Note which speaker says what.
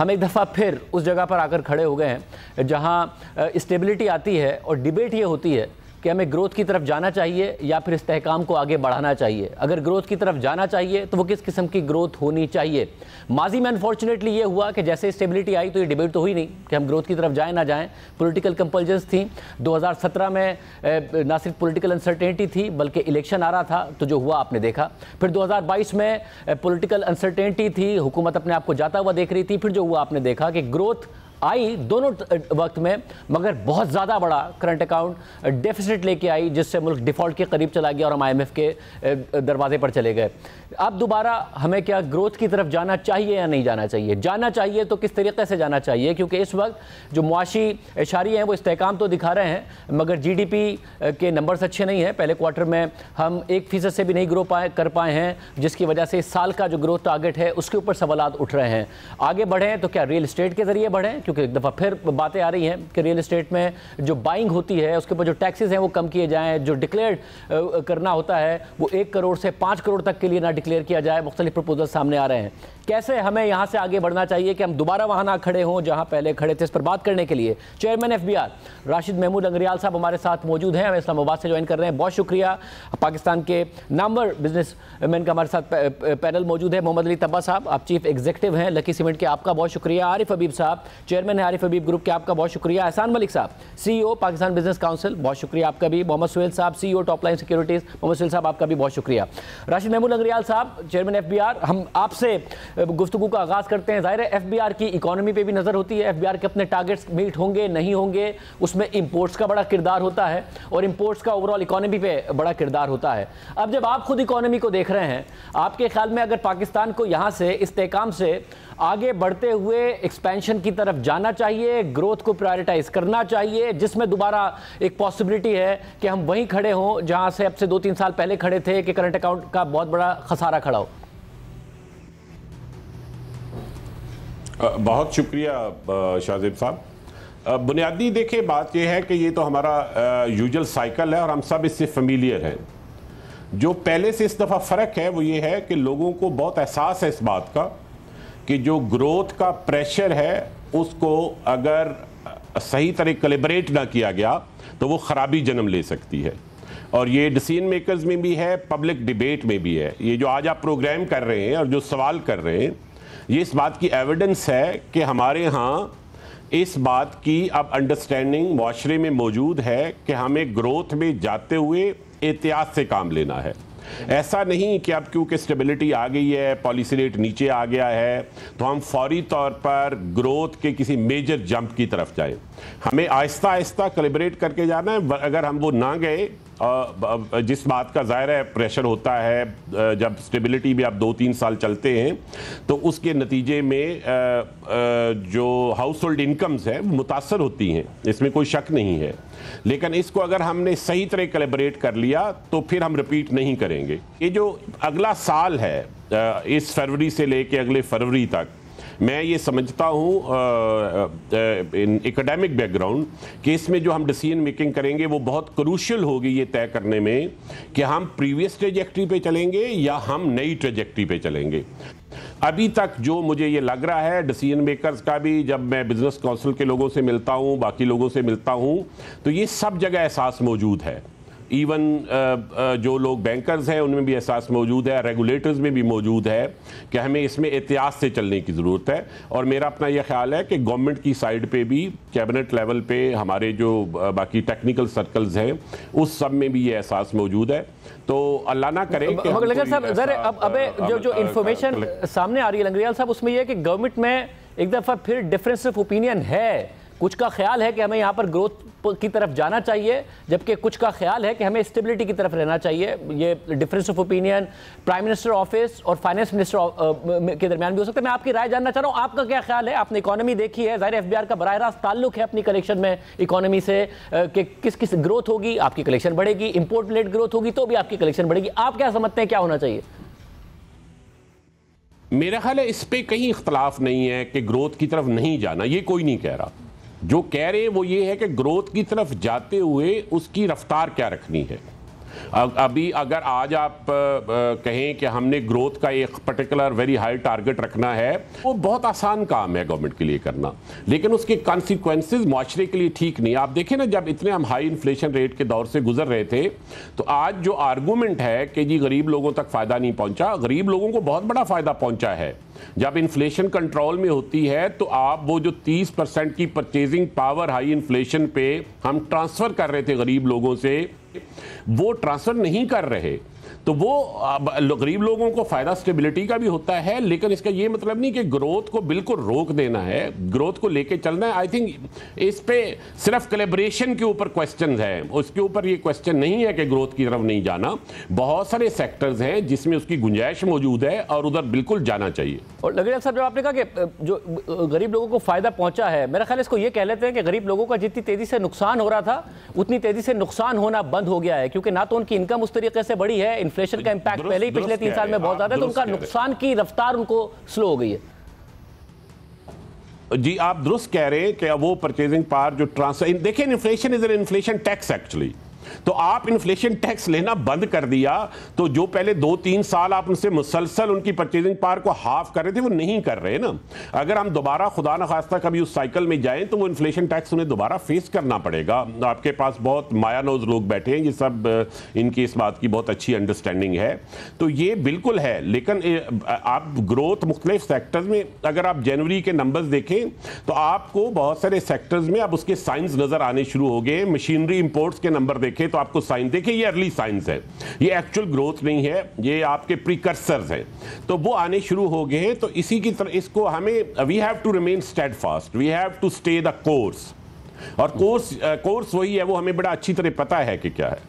Speaker 1: हम एक दफ़ा फिर उस जगह पर आकर खड़े हो गए हैं जहां स्टेबिलिटी आती है और डिबेट ये होती है कि हमें ग्रोथ की तरफ जाना चाहिए या फिर इस्तेहकाम को आगे बढ़ाना चाहिए। अगर ग्रोथ की तरफ जाना चाहिए तो वो किस किस्म की ग्रोथ होनी चाहिए। माजी में अनफॉर्चुनेटली ये हुआ कि जैसे स्टेबिलिटी आई तो ये डिबेट तो हुई नहीं कि हम ग्रोथ की तरफ जाएं ना जाएं। पॉलिटिकल कंपल्जन्स थी। 2017 में ना सिर्फ पॉलिटिकल अनसर्टेनिटी थी बल्कि इलेक्शन आ रहा था, तो जो हुआ आपने देखा। फिर 2022 में पॉलिटिकल अनसर्टेनिटी थी, हुकूमत अपने आप को जाता हुआ देख रही थी। फिर जो हुआ आपने देखा कि ग्रोथ आई दोनों वक्त में, मगर बहुत ज़्यादा बड़ा करंट अकाउंट डेफिसिट लेके आई, जिससे मुल्क डिफ़ॉल्ट के करीब चला गया और हम IMF के दरवाजे पर चले गए। अब दोबारा हमें क्या ग्रोथ की तरफ जाना चाहिए या नहीं जाना चाहिए? जाना चाहिए तो किस तरीके से जाना चाहिए? क्योंकि इस वक्त जो मुआशी इशारे हैं वो इस्तेहकाम तो दिखा रहे हैं, मगर GDP के नंबर्स अच्छे नहीं हैं। पहले क्वार्टर में हम 1% से भी नहीं ग्रो कर पाए हैं, जिसकी वजह से इस साल का जो ग्रोथ टारगेट है उसके ऊपर सवालात उठ रहे हैं। आगे बढ़ें तो क्या रियल इस्टेट के ज़रिए बढ़ें? क्योंकि एक दफ़ा फिर बातें आ रही हैं कि रियल इस्टेट में जो बाइंग होती है उसके ऊपर जो टैक्सेस हैं वो कम किए जाएं, जो डिक्लेयर करना होता है वो 1 करोड़ से 5 करोड़ तक के लिए ना डिक्लेयर किया जाए। मुख्तलिफ प्रपोजल सामने आ रहे हैं। कैसे हमें यहाँ से आगे बढ़ना चाहिए कि हम दोबारा वहाँ ना खड़े हों जहाँ पहले खड़े थे? इस पर बात करने के लिए चेयरमैन FBR राशिद महमूद अंग्रियाल साहब हमारे साथ मौजूद हैं। हमें इस्लामाबाद से ज्वाइन कर रहे हैं, बहुत शुक्रिया। पाकिस्तान के नामवर बिजनेसमैन का हमारे साथ पैनल मौजूद है। मोहम्मद अली तब्बा साहब, आप चीफ एग्जीक्यूटिव हैं लकी सीमेंट के, आपका बहुत शुक्रिया। आरिफ हबीब साहब, चेयरमैन है आरिफ हबीब ग्रुप के, आपका बहुत शुक्रिया। एहसान मलिक साहब, CEO पाकिस्तान बिजनेस काउंसिल, बहुत शुक्रिया आपका भी। मोहम्मद सुहेल साहब, CEO top line securities, Mohammad Suhel साहब आपका भी बहुत शुक्रिया। राशिद महमूद अंग्रियाल साहब, चेयरमैन FBR, हम आपसे गुफ्तगू का आगाज़ करते हैं। ज़ाहिर है FBR की इकॉनमी पे भी नज़र होती है, FBR के अपने टारगेट्स मीट होंगे नहीं होंगे, उसमें इंपोर्ट्स का बड़ा किरदार होता है और इंपोर्ट्स का ओवरऑल इकॉनमी पे बड़ा किरदार होता है। अब जब आप खुद इकॉनमी को देख रहे हैं, आपके ख्याल में अगर पाकिस्तान को यहाँ से इस्तेहकाम से आगे बढ़ते हुए एक्सपेंशन की तरफ जाना चाहिए, ग्रोथ को प्रायोरिटाइज करना चाहिए, जिसमें दोबारा एक पॉसिबिलिटी है कि हम वहीं खड़े हों जहाँ से अब से 2-3 साल पहले खड़े थे कि करंट अकाउंट का बहुत बड़ा खसारा खड़ा हो?
Speaker 2: बहुत शुक्रिया शाहजेब साहब। बुनियादी देखिए बात यह है कि ये तो हमारा यूजुअल साइकिल है और हम सब इससे फेमिलियर हैं। जो पहले से इस दफ़ा फ़र्क है वो ये है कि लोगों को बहुत एहसास है इस बात का कि जो ग्रोथ का प्रेशर है उसको अगर सही तरह कैलिब्रेट ना किया गया तो वो ख़राबी जन्म ले सकती है। और ये डिसीजन मेकर्स में भी है, पब्लिक डिबेट में भी है। ये जो आज आप प्रोग्राम कर रहे हैं और जो सवाल कर रहे हैं, ये इस बात की एविडेंस है कि हमारे यहाँ इस बात की अब अंडरस्टैंडिंग माशरे में मौजूद है कि हमें ग्रोथ में जाते हुए एहतियात से काम लेना है। ऐसा नहीं कि अब क्योंकि स्टेबिलिटी आ गई है, पॉलिसी रेट नीचे आ गया है, तो हम फौरी तौर पर ग्रोथ के किसी मेजर जंप की तरफ जाएं। हमें आहिस्ता आहिस्ता कैलिब्रेट करके जाना है। अगर हम वो ना गए, जिस बात का ज़ाहिर है प्रेशर होता है जब स्टेबिलिटी भी अब 2-3 साल चलते हैं, तो उसके नतीजे में जो हाउस होल्ड इनकम्स हैं मुतासर होती हैं, इसमें कोई शक नहीं है। लेकिन इसको अगर हमने सही तरह कैलिब्रेट कर लिया तो फिर हम रिपीट नहीं करेंगे। ये जो अगला साल है, इस फरवरी से लेके अगले फरवरी तक, मैं ये समझता हूँ इन एकेडमिक बैकग्राउंड कि इसमें जो हम डिसीजन मेकिंग करेंगे वो बहुत क्रूशियल होगी ये तय करने में कि हम प्रीवियस ट्रेजेक्ट्री पे चलेंगे या हम नई ट्रेजेक्ट्री पे चलेंगे। अभी तक जो मुझे ये लग रहा है डिसीजन मेकर्स का भी, जब मैं बिजनेस काउंसिल के लोगों से मिलता हूँ, बाकी लोगों से मिलता हूँ, तो ये सब जगह एहसास मौजूद है। इवन जो लोग बैंकर्स हैं उनमें भी एहसास मौजूद है, रेगुलेटर्स में भी मौजूद है कि हमें इसमें एहतियात से चलने की ज़रूरत है। और मेरा अपना यह ख्याल है कि गवर्नमेंट की साइड पे भी, कैबिनेट लेवल पे, हमारे जो बाकी टेक्निकल सर्कल्स हैं उस सब में भी ये एहसास मौजूद है। तो अल्लाह ना करे कि
Speaker 1: मगर साहब ज़रा अब जो इन्फॉर्मेशन सामने आ रही है अंग्रियाल साहब, उसमें यह है कि गवर्नमेंट में एक दफ़ा फिर डिफरेंस ऑफ ओपिनियन है। कुछ का ख्याल है कि हमें यहाँ पर ग्रोथ की तरफ जाना चाहिए, जबकि कुछ का ख्याल है कि हमें स्टेबिलिटी की तरफ रहना चाहिए। ये difference of opinion prime minister office और फाइनेंस मिनिस्टर के दरमियान भी हो सकता है। मैं आपकी राय जानना चाह रहा हूँ, आपका क्या ख्याल है? आपने इकोनॉमी देखी है, ज़ाहिर FBR का बराह रास्त ताल्लुक है अपनी कलेक्शन में इकोनॉमी से कि किस किस ग्रोथ होगी आपकी कलेक्शन बढ़ेगी, इंपोर्ट रिलेटेड ग्रोथ होगी तो भी आपकी कलेक्शन बढ़ेगी। आप क्या समझते हैं क्या होना चाहिए?
Speaker 2: मेरा ख्याल है इस पर कहीं इख्तलाफ नहीं है कि ग्रोथ की तरफ नहीं जाना, ये कोई नहीं कह रहा। जो कह रहे हैं वो ये है कि ग्रोथ की तरफ जाते हुए उसकी रफ्तार क्या रखनी है। अभी अगर आज आप कहें कि हमने ग्रोथ का एक पर्टिकुलर वेरी हाई टारगेट रखना है, वो बहुत आसान काम है गवर्नमेंट के लिए करना, लेकिन उसके कॉन्सिक्वेंसेस माशरे के लिए ठीक नहीं। आप देखें ना, जब इतने हम हाई इन्फ्लेशन रेट के दौर से गुजर रहे थे, तो आज जो आर्गूमेंट है कि जी गरीब लोगों तक फायदा नहीं पहुंचा, गरीब लोगों को बहुत बड़ा फायदा पहुंचा है। जब इन्फ्लेशन कंट्रोल में होती है तो आप वो जो 30% की परचेजिंग पावर हाई इन्फ्लेशन पे हम ट्रांसफर कर रहे थे गरीब लोगों से, वो ट्रांसफर नहीं कर रहे, तो वो गरीब लोगों को फायदा स्टेबिलिटी का भी होता है, लेकिन इसका ये मतलब नहीं कि ग्रोथ को बिल्कुल रोक देना है, ग्रोथ को लेके चलना है। आई थिंक इस पे सिर्फ कोलैबोरेशन के ऊपर क्वेश्चन है, उसके ऊपर ये क्वेश्चन नहीं है कि ग्रोथ की तरफ नहीं जाना। बहुत सारे सेक्टर्स हैं जिसमें उसकी गुंजाइश मौजूद है और उधर बिल्कुल जाना चाहिए।
Speaker 1: और लगेगा साहब, जब आपने कहा कि जो गरीब लोगों को फायदा पहुंचा है, मेरा ख्याल इसको ये कह लेते हैं कि गरीब लोगों का जितनी तेजी से नुकसान हो रहा था उतनी तेजी से नुकसान होना बंद हो गया है, क्योंकि ना तो उनकी इनकम उस तरीके से बढ़ी है, इन्फ्लेशन का इंपैक्ट पहले ही पिछले 3 साल में बहुत ज्यादा है, तो उनका नुकसान की रफ्तार उनको स्लो हो गई है।
Speaker 2: जी आप दुरुस्त कह रहे हैं कि वो परचेजिंग पावर जो ट्रांसफर, देखिए inflation is an inflation tax actually, तो आप इन्फ्लेशन टैक्स लेना बंद कर दिया, तो जो पहले 2-3 साल आप उनसे मुसलसल उनकी परचेजिंग पावर को हाफ कर रहे थे वो नहीं कर रहे ना। अगर हम दोबारा खुदा न खास्ता कभी उस साइकिल में जाएं तो वो इन्फ्लेशन टैक्स उन्हें दोबारा फेस करना पड़ेगा। आपके पास बहुत मायानोज लोग बैठे हैं, ये सब इनकी इस बात की बहुत अच्छी अंडरस्टैंडिंग है, तो ये बिल्कुल है। लेकिन आप ग्रोथ मुख्तलिफ सेक्टर्स में, अगर आप जनवरी के नंबर्स देखें तो आपको बहुत सारे सेक्टर्स में अब उसके साइंस नजर आने शुरू हो गए। मशीनरी इंपोर्ट्स के नंबर देखें तो आपको साइन देखिए, ये अर्ली साइंस है, ये एक्चुअल ग्रोथ नहीं है, ये आपके प्रीकर्सर्स हैं, तो वो आने शुरू हो गए हैं। तो इसी की तरह इसको हमें, we have to remain steadfast, we have to stay the course, और कोर्स वही है, वो हमें बड़ा अच्छी तरह पता है कि क्या है।